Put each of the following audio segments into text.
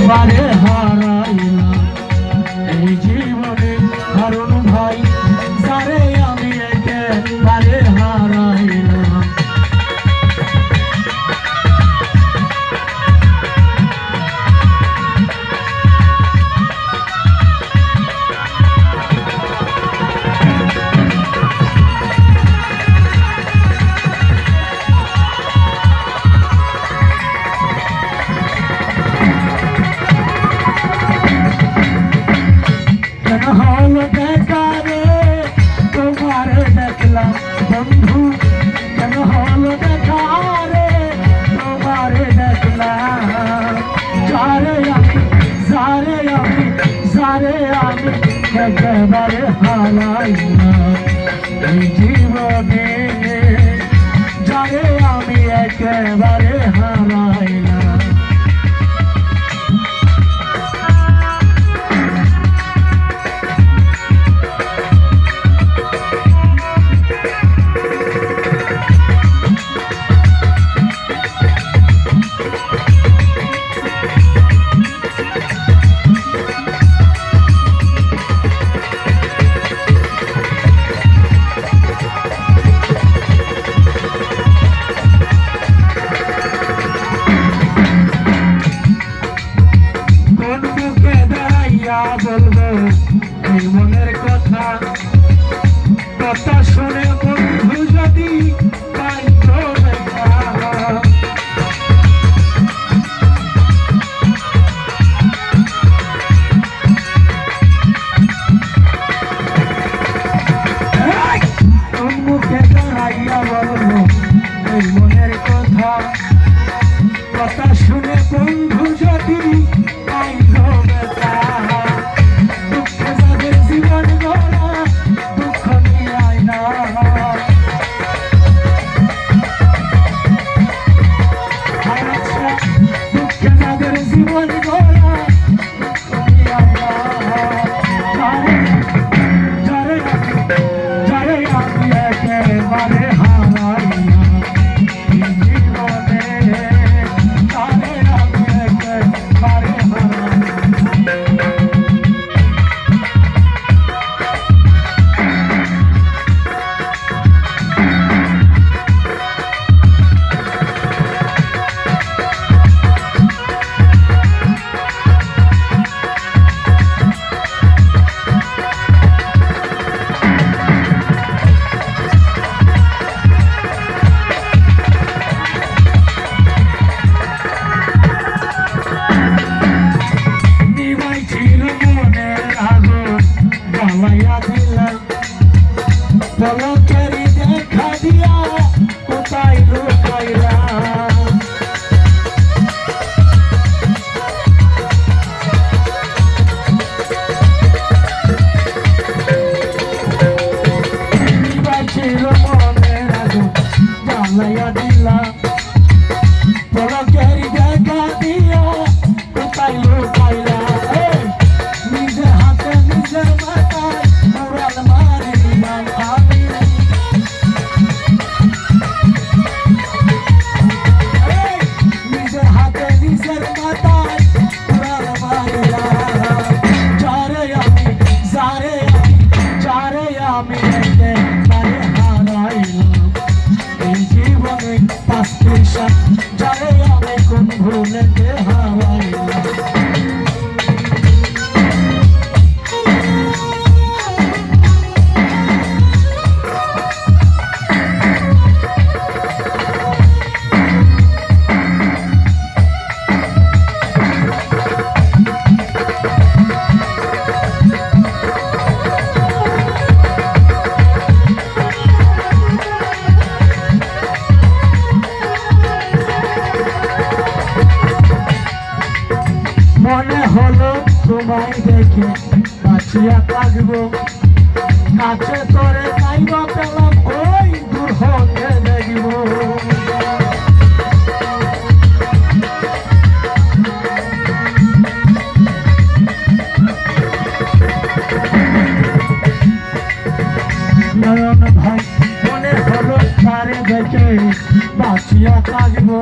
বারে হারাইলাম এই জীবনে হারুন ভাই যারে আমি একেবারে হারাইলাম। হলো দেখারে তোমার দেখলাম বন্ধু, কেন হলো দেখারে তোমার দেখলাম, যারে আমি একেবারে হারাইলাম এই জীবনে, যারে আমি একেবারে হারাইলাম। বলবো এই মনের কথা, কথা শুনে বন্ধু যদি পাই তো দেখা, কোন মুখে দাঁড়াইয়া বলবো এই মনের কথা, কথা শুনে বন্ধু যদি পাই তো দেখা। পলকেরি দেখা দিয়া কোথায় লুকাইলা, ছিল মনের আগুন জ্বালাইয়া দিলা, পলকেরি দেখা দিয়া কোথায় লুকাইলা, নিজের হাতে নিজের মাথায় উড়াল মারি দিলাম আমি, নিজের হাতে নিজের মাথায় উড়াল মারিলাম, যারে আমি একেবারে হারাইলাম এই জীবনে পাঁচটি সাত, যারে আমি কোন ভুলেতে হারাইলাম। মনে হলো তোমায় দেখে বাঁচিয়া থাকবো, কাছে তোরে নাইবা পেলাম ওই দূর হতে দেখব, নয়ন ভাই মনে হলো তারে দেখে বাঁচিয়া থাকবো,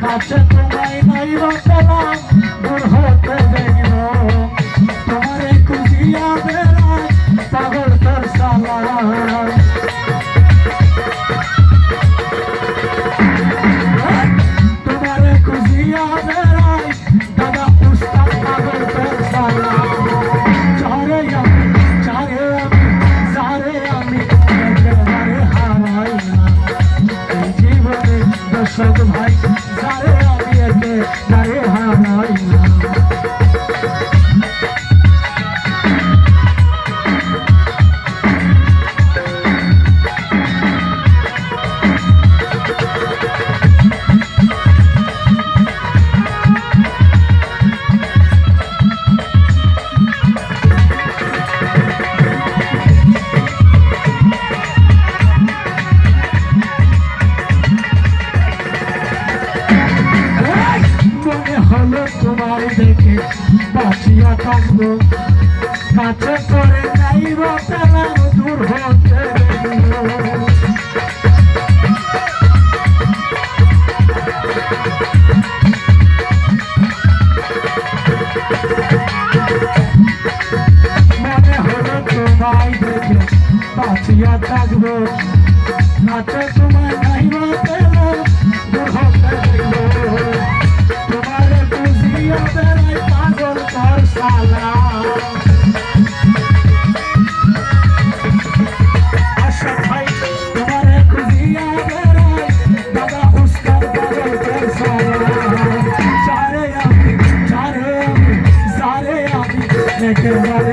কাছে তোমায় নাইবা পেলাম খুঁজিয়া বেড়াই দাদা উস্তাদ পাগল তোর সালা যারে আমি একেবারে হারাই না এই জীবনে দর্শক ভাই যারে আমি একেবারে হারাই না হলো তোমার দেখে বাঁচিয়া থাকবো কাছে করে নাই রটালাম দূর হতে মনে হলো তোমায় দেখে বাঁচিয়া থাকবো কাছে তোমার নাই রটালাম দূর হতে পাগল তোর সালা আশা ভাই তোমারে খুঁজিয়া বেড়াই দাদা উস্তাদ পাগল তোর সালা যারে আমি একেবারে